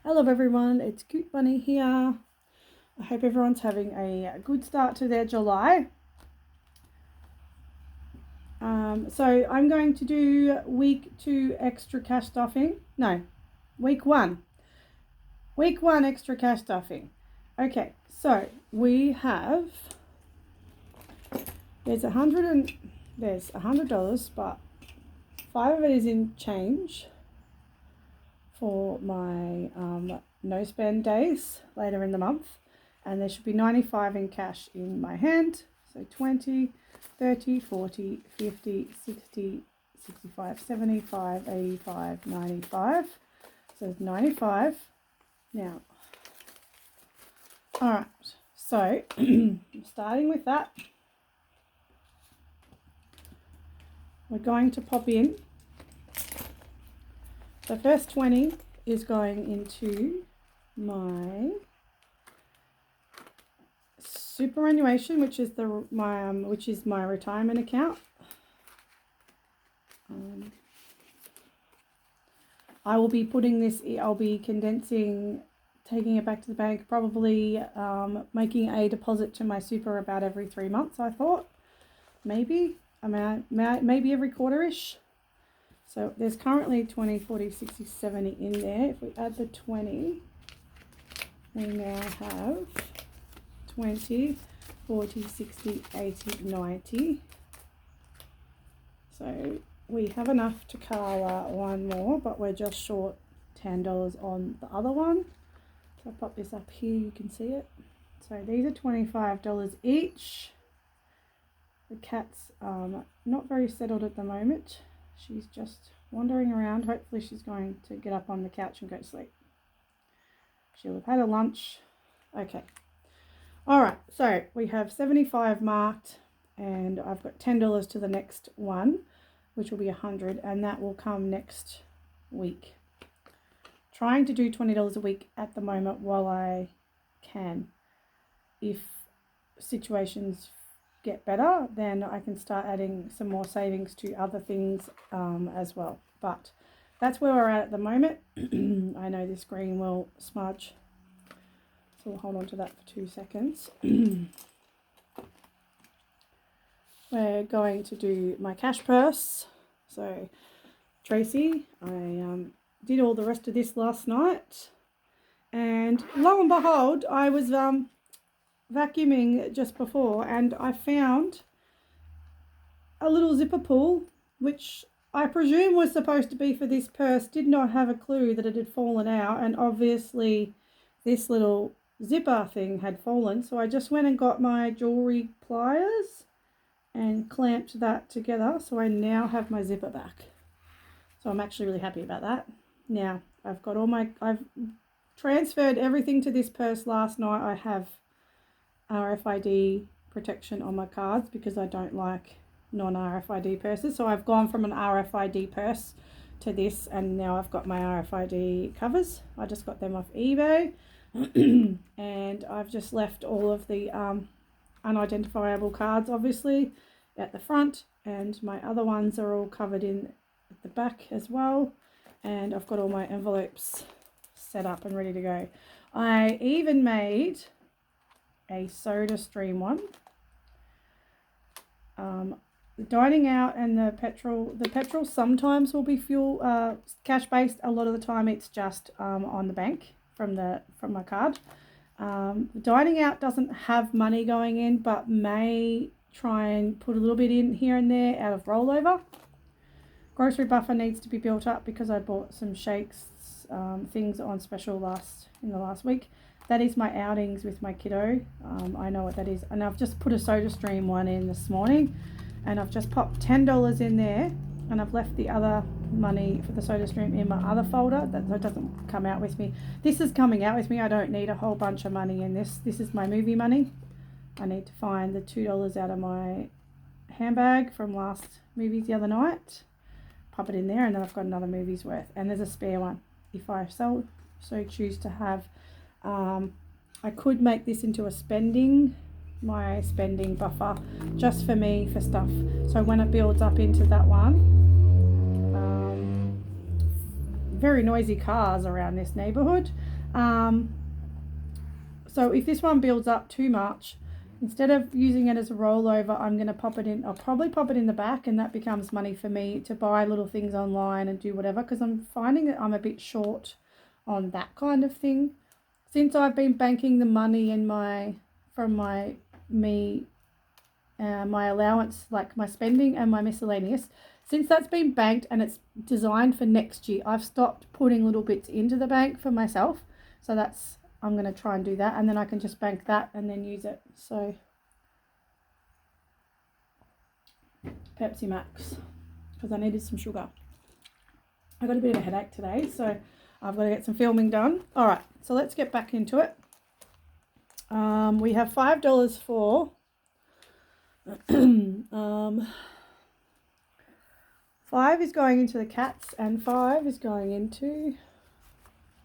Hello everyone, it's Cute Bunny here. I hope everyone's having a good start to their July. So I'm going to do week 2 extra cash stuffing. No, week 1. Week 1 extra cash stuffing. Okay, so we have, there's $100, but 5 of it is in change for my no spend days later in the month, and there should be 95 in cash in my hand. So 20, 30, 40, 50, 60, 65, 75, 85, 95. So it's 95 now. All right, so starting with that, we're going to pop in. The first 20 is going into my superannuation, which is my retirement account. I will be putting this. I'll be condensing, taking it back to the bank, probably making a deposit to my super about every 3 months. I thought maybe maybe every quarter-ish. So there's currently 20, 40, 60, 70 in there. If we add the 20, we now have 20, 40, 60, 80, 90. So we have enough to cover one more, but we're just short $10 on the other one. So I'll pop this up here, you can see it. So these are $25 each. The cat's not very settled at the moment. She's just wandering around. Hopefully she's going to get up on the couch and go to sleep. She'll have had a lunch. Okay. All right. So we have 75 marked, and I've got $10 to the next one, which will be 100, and that will come next week. Trying to do $20 a week at the moment while I can. If situations get better, then I can start adding some more savings to other things as well. But that's where we're at the moment. I know this green will smudge, so we'll hold on to that for 2 seconds. We're going to do my cash purse. So Tracy, I did all the rest of this last night, and lo and behold, I was vacuuming just before, and I found a little zipper pull, which I presume was supposed to be for this purse. Did not have a clue that it had fallen out, and obviously this little zipper thing had fallen, so I just went and got my jewelry pliers and clamped that together, so I now have my zipper back. So I'm actually really happy about that. Now I've transferred everything to this purse last night. I have RFID protection on my cards because I don't like non-RFID purses. So I've gone from an RFID purse to this, and now I've got my RFID covers. I just got them off eBay. And I've just left all of the unidentifiable cards obviously at the front, and my other ones are all covered in at the back as well. And I've got all my envelopes set up and ready to go. I even made a SodaStream one. The dining out and the petrol sometimes will be fuel cash based. A lot of the time it's just on the bank from my card. The dining out doesn't have money going in, but may try and put a little bit in here and there out of rollover. Grocery buffer needs to be built up because I bought some shakes, things on special in the last week. That is my outings with my kiddo. I know what that is. And I've just put a SodaStream one in this morning, and I've just popped $10 in there, and I've left the other money for the SodaStream in my other folder. That doesn't come out with me. This is coming out with me. I don't need a whole bunch of money in this. This is my movie money. I need to find the $2 out of my handbag from last movies the other night. Pop it in there, and then I've got another movie's worth. And there's a spare one if I so choose to have. I could make this into my spending buffer just for me for stuff. So when it builds up into that one, very noisy cars around this neighborhood. So if this one builds up too much, instead of using it as a rollover, I'm going to pop it in. I'll probably pop it in the back, and that becomes money for me to buy little things online and do whatever, because I'm finding that I'm a bit short on that kind of thing. Since I've been banking the money in my allowance, like my spending and my miscellaneous, since that's been banked and it's designed for next year, I've stopped putting little bits into the bank for myself. So I'm going to try and do that, and then I can just bank that and then use it. So Pepsi Max, because I needed some sugar. I got a bit of a headache today, so I've got to get some filming done. All right, so let's get back into it. We have $5 for 5 is going into the cats, and 5 is going into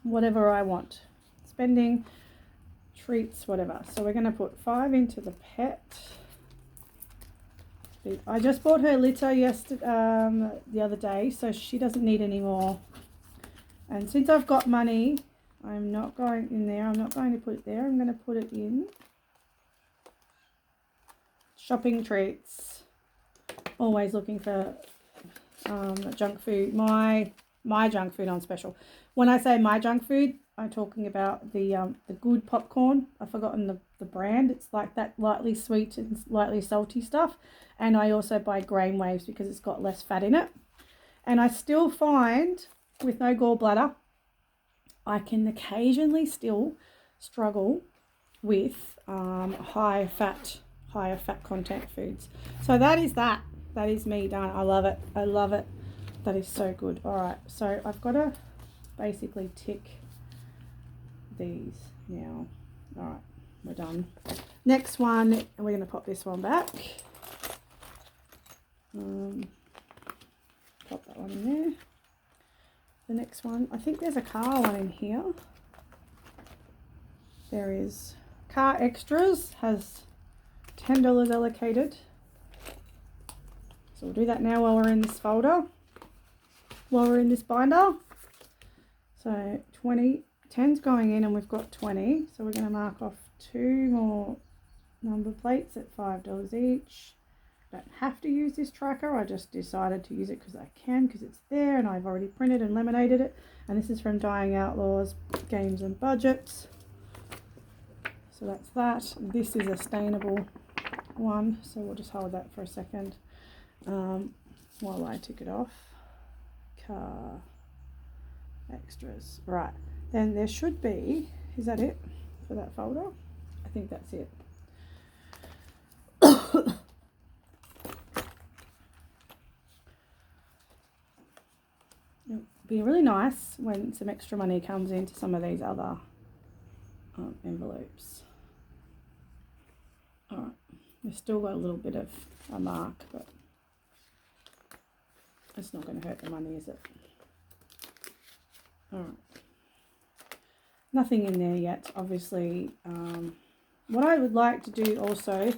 whatever I want. Spending, treats, whatever. So we're going to put 5 into the pet. I just bought her litter the other day, so she doesn't need any more. And since I've got money, I'm not going in there. I'm not going to put it there. I'm going to put it in shopping treats. Always looking for junk food. My junk food on special. When I say my junk food, I'm talking about the good popcorn. I've forgotten the brand. It's like that lightly sweet and lightly salty stuff. And I also buy Grain Waves because it's got less fat in it. And I still find, with no gallbladder, I can occasionally still struggle with higher fat content foods. So that is that. That is me done. I love it. I love it. That is so good. All right. So I've got to basically tick these now. All right. We're done. Next one, we're going to pop this one back. Pop that one in there. The next one, I think there's a car one in here. There is Car Extras, has $10 allocated. So we'll do that now while we're in this folder, while we're in this binder. So 10's going in, and we've got 20. So we're going to mark off 2 more number plates at $5 each. Don't have to use this tracker. I just decided to use it because I can, because it's there and I've already printed and laminated it. And this is from Dying Outlaws Games and Budgets. So that's that. This is a stainable one, so we'll just hold that for a second while I tick it off. Car Extras. Right, then there should be, is that it for that folder? I think that's it. It'd be really nice when some extra money comes into some of these other envelopes. All right, we've still got a little bit of a mark, but it's not going to hurt the money, is it? All right, nothing in there yet, obviously. What I would like to do also,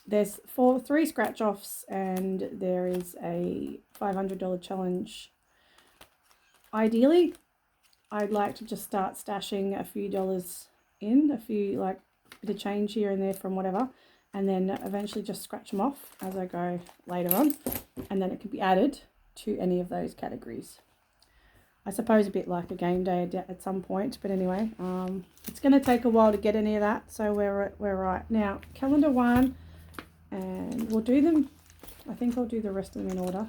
there's 3 scratch offs, and there is a $500 challenge. Ideally, I'd like to just start stashing a few dollars in, a few, like, bit of change here and there from whatever, and then eventually just scratch them off as I go later on, and then it can be added to any of those categories. I suppose a bit like a game day at some point, but anyway, it's going to take a while to get any of that, so we're right. Now, calendar 1, and we'll do them, I think I'll do the rest of them in order.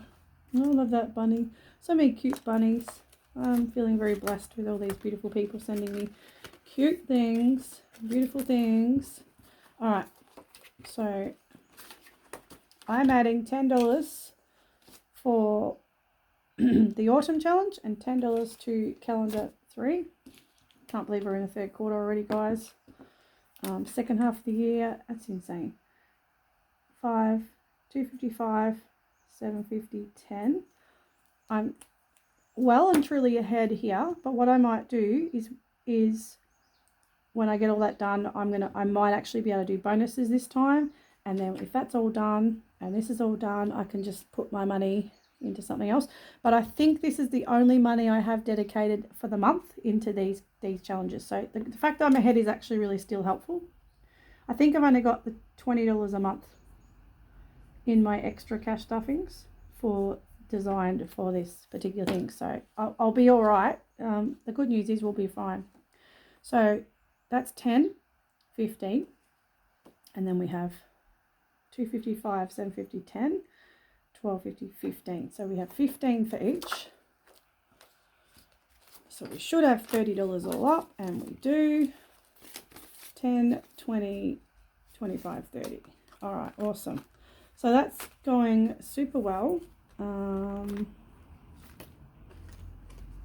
Oh, I love that bunny. So many cute bunnies. I'm feeling very blessed with all these beautiful people sending me cute things, beautiful things. All right, so I'm adding $10 for the autumn challenge and $10 to calendar 3. Can't believe we're in the 3rd quarter already, guys. Second half of the year, that's insane. 5, 255, 750, 10. I'm well and truly ahead here, but what I might do is when I get all that done, I might actually be able to do bonuses this time, and then if that's all done and this is all done, I can just put my money into something else. But I think this is the only money I have dedicated for the month into these challenges. So the fact that I'm ahead is actually really still helpful. I think I've only got the $20 a month in my extra cash stuffings for designed for this particular thing. So I'll be all right. The good news is we'll be fine. So that's 10, 15. And then we have 255, 750, 10, 1250, 15. So we have 15 for each. So we should have $30 all up, and we do. 10, 20, 25, 30. All right, awesome. So that's going super well.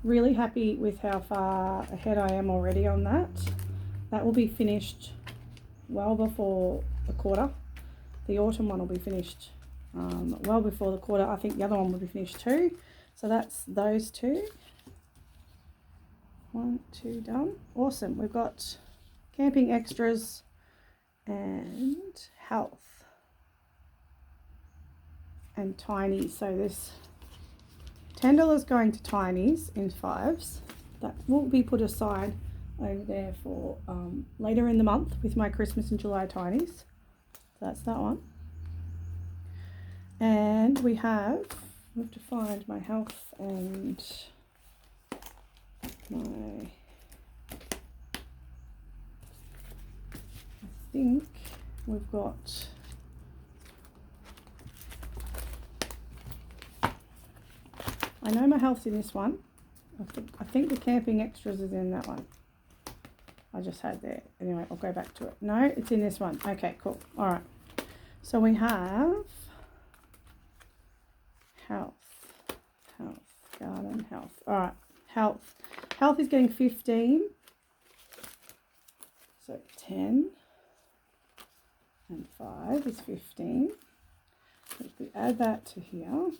Really happy with how far ahead I am already on that. That will be finished well before the quarter. The autumn one will be finished well before the quarter. I think the other one will be finished too. So that's those two. 1, 2 done. Awesome. We've got camping extras and health and tinies. So this $10 going to tinies in 5s. That will be put aside over there for later in the month with my Christmas and July tinies. So that's that one. And we have to find my health and my, I think we've got I know my health's in this one. I think the camping extras is in that one. I just had there. Anyway, I'll go back to it. No, it's in this one. Okay, cool. All right. So we have health, garden, health. All right, health. Health is getting 15. So 10 and 5 is 15. So if we add that to here,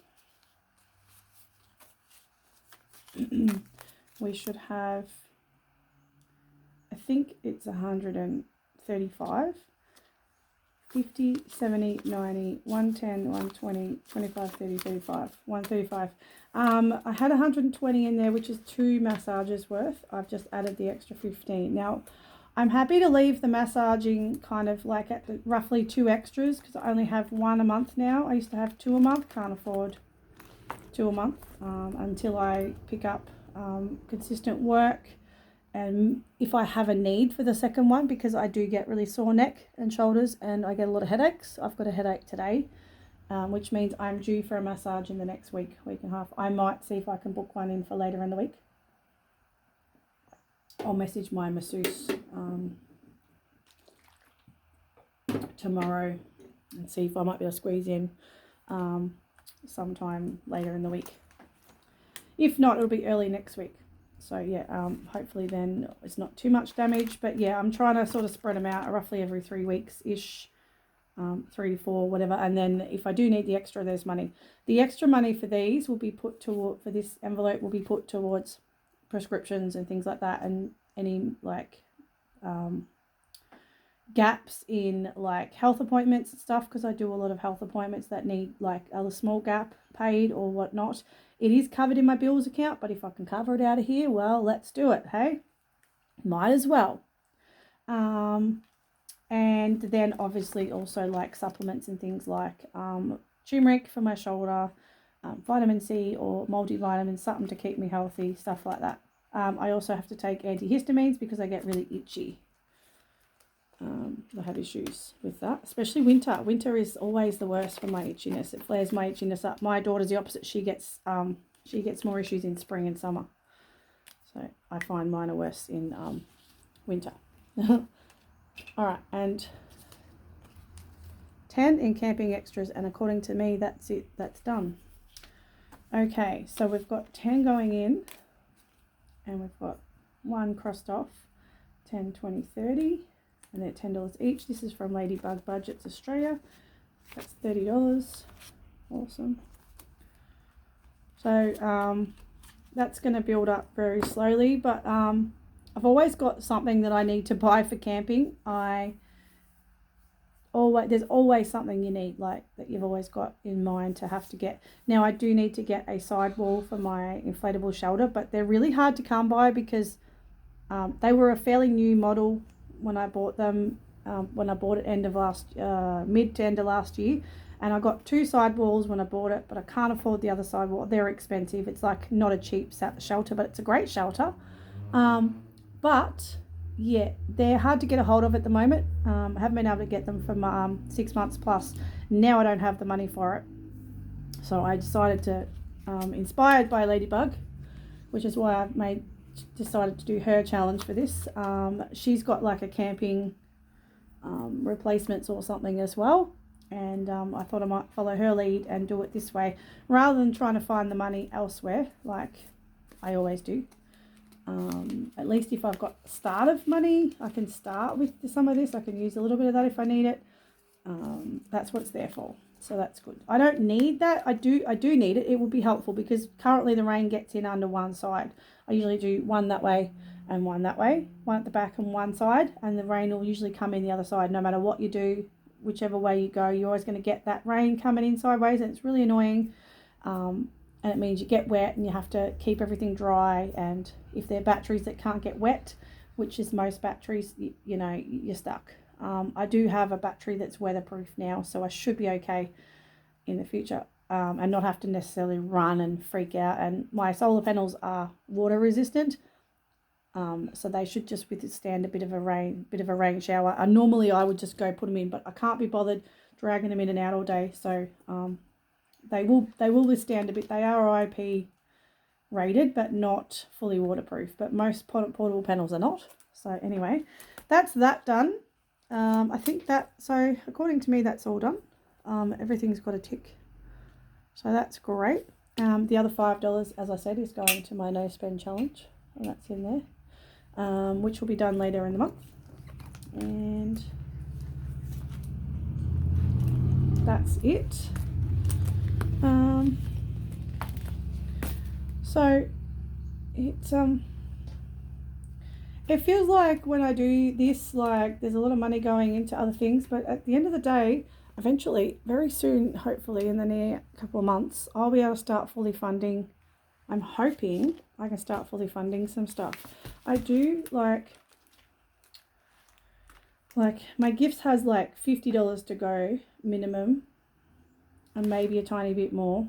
we should have, I think it's 135, 50, 70, 90, 110, 120, 25, 30, 35, 135. I had 120 in there, which is 2 massages worth. I've just added the extra 15. Now, I'm happy to leave the massaging kind of like at the, roughly 2 extras because I only have 1 a month now. I used to have 2 a month, can't afford 2 a month until I pick up consistent work, and if I have a need for the second one, because I do get really sore neck and shoulders and I get a lot of headaches. I've got a headache today, which means I'm due for a massage in the next week and a half. I might see if I can book one in for later in the week. I'll message my masseuse tomorrow and see if I might be able to squeeze in sometime later in the week. If not, it'll be early next week. So yeah, hopefully then it's not too much damage. But yeah, I'm trying to sort of spread them out roughly every 3 weeks-ish, 3 to 4, whatever. And then if I do need the extra, there's money. The extra money for these will be put toward, for this envelope will be put towards prescriptions and things like that, and any like gaps in like health appointments and stuff, because I do a lot of health appointments that need like a small gap paid or whatnot. It is covered in my bills account, but if I can cover it out of here, well, let's do it, hey? Might as well. And then obviously also like supplements and things like turmeric for my shoulder, vitamin C or multivitamins, something to keep me healthy, stuff like that. I also have to take antihistamines because I get really itchy. I have issues with that, especially winter. Winter is always the worst for my itchiness. It flares my itchiness up. My daughter's the opposite. She gets more issues in spring and summer. So I find mine are worse in winter. All right, and 10 in camping extras, and according to me, that's it. That's done. Okay, so we've got 10 going in, and we've got 1 crossed off, 10, 20, 30. And they're $10 each. This is from Ladybug Budgets Australia. That's $30. Awesome. So that's going to build up very slowly, but I've always got something that I need to buy for camping. I there's always something you need, like that you've always got in mind to have to get. Now I do need to get a sidewall for my inflatable shelter, but they're really hard to come by because they were a fairly new model when I bought them. When I bought it mid to end of last year, and I got 2 sidewalls when I bought it, but I can't afford the other sidewall. They're expensive. It's like not a cheap shelter, but it's a great shelter. But yeah, they're hard to get a hold of at the moment. I haven't been able to get them for 6 months plus. Now I don't have the money for it, so I decided to, inspired by Ladybug, which is why I've decided to do her challenge for this. She's got like a camping replacements or something as well, and I thought I might follow her lead and do it this way rather than trying to find the money elsewhere like I always do. At least if I've got start of money, I can start with some of this. I can use a little bit of that if I need it. That's what it's there for, so that's good. I don't need that. I do need it. It would be helpful because currently the rain gets in under one side. I usually do one that way and one that way, one at the back and one side, and the rain will usually come in the other side. No matter what you do, whichever way you go, you're always going to get that rain coming in sideways, and it's really annoying. And it means you get wet and you have to keep everything dry, and if they're batteries that can't get wet, which is most batteries, you know, you're stuck. I do have a battery that's weatherproof now, so I should be okay in the future, and not have to necessarily run and freak out. And my solar panels are water resistant, so they should just withstand a bit of a rain shower. Normally I would just go put them in, but I can't be bothered dragging them in and out all day. So they will withstand a bit. They are IP rated, but not fully waterproof. But most portable panels are not. So anyway, that's that done. I think so according to me, that's all done. Everything's got a tick. So that's great. The other $5, as I said, is going to my no spend challenge, and that's in there. Which will be done later in the month, and that's it. So it's it feels like when I do this, like there's a lot of money going into other things, but at the end of the day, eventually, very soon, hopefully in the near couple of months, I'll be able to start fully funding. I'm hoping I can start fully funding some stuff. I do like my gifts has like $50 to go minimum, and maybe a tiny bit more.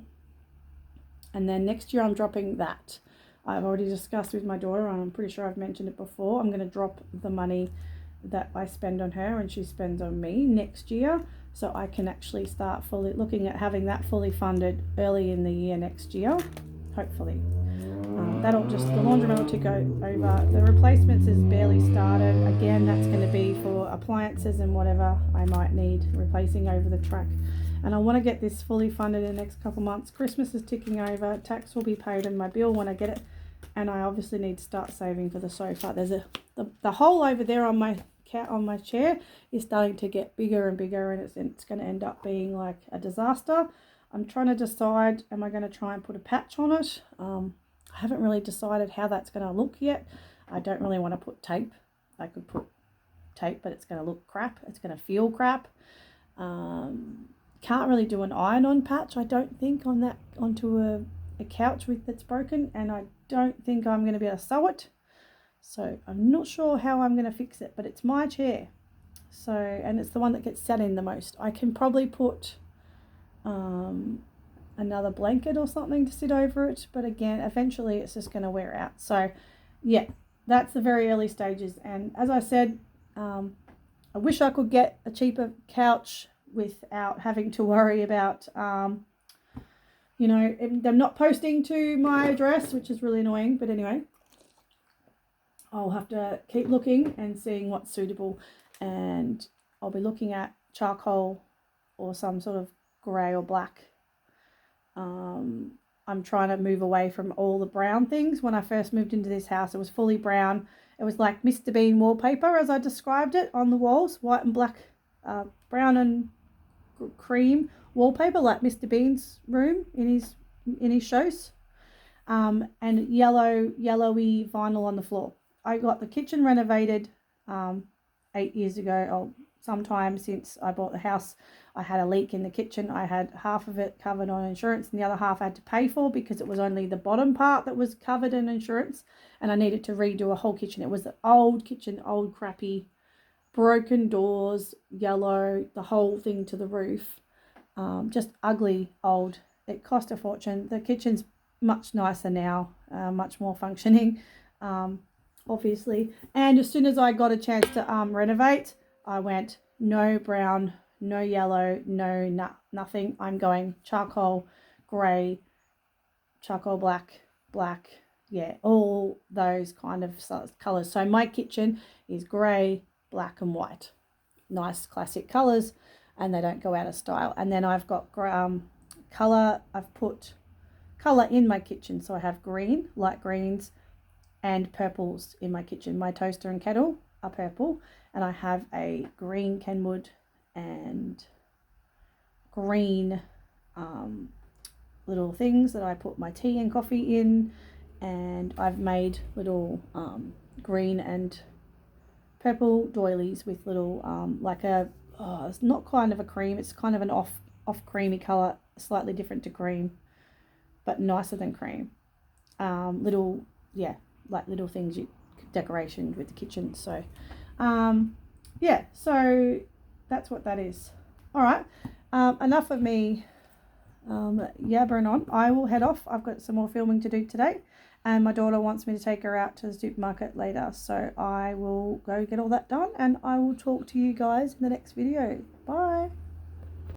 And then next year I'm dropping that. I've already discussed with my daughter, and I'm pretty sure I've mentioned it before. I'm going to drop the money that I spend on her and she spends on me next year, so I can actually start fully looking at having that fully funded early in the year next year, hopefully. That'll just, the laundromat will tick over. The replacements is barely started. Again, that's going to be for appliances and whatever I might need replacing over the track. And I want to get this fully funded in the next couple of months. Christmas is ticking over. Tax will be paid in my bill when I get it. And I obviously need to start saving for the sofa. There's the hole over there on my chair is starting to get bigger and bigger, and it's going to end up being like a disaster. I'm trying to decide, am I going to try and put a patch on it? I haven't really decided how that's going to look yet. I don't really want to put tape. I could put tape, but it's going to look crap. It's going to feel crap. Can't really do an iron-on patch, I don't think, onto a couch that's broken, and I don't think I'm going to be able to sew it. So I'm not sure how I'm going to fix it, but it's my chair. So, and it's the one that gets sat in the most. I can probably put another blanket or something to sit over it, but again, eventually it's just going to wear out. So yeah, that's the very early stages. And as I said, I wish I could get a cheaper couch without having to worry about you know, them not posting to my address, which is really annoying. But anyway, I'll have to keep looking and seeing what's suitable, and I'll be looking at charcoal or some sort of grey or black. I'm trying to move away from all the brown things. When I first moved into this house, it was fully brown. It was like Mr. Bean wallpaper, as I described it, on the walls, white and black, brown and cream wallpaper, like Mr. Bean's room in his shows, and yellowy vinyl on the floor. I got the kitchen renovated 8 years ago, sometime since I bought the house. I had a leak in the kitchen. I had half of it covered on insurance and the other half I had to pay for because it was only the bottom part that was covered in insurance, and I needed to redo a whole kitchen. It was an old kitchen, old crappy, broken doors, yellow, the whole thing to the roof. Just ugly, old. It cost a fortune. The kitchen's much nicer now, much more functioning, obviously. And as soon as I got a chance to renovate, I went no brown, no yellow, nothing. I'm going charcoal, grey, charcoal black, black, yeah, all those kind of colours. So my kitchen is grey, black and white. Nice classic colours, and they don't go out of style. And then I've got colour. I've put colour in my kitchen. So I have green, light greens, and purples in my kitchen. My toaster and kettle are purple, and I have a green Kenwood and green little things that I put my tea and coffee in, and I've made little green and purple doilies with little like a it's not kind of a cream, it's kind of an off creamy colour, slightly different to cream but nicer than cream. Little, yeah, like little things, decoration with the kitchen. So yeah, so that's what that is. All right, enough of me yabbering on. I will head off. I've got some more filming to do today, and my daughter wants me to take her out to the supermarket later, so I will go get all that done, and I will talk to you guys in the next video. Bye.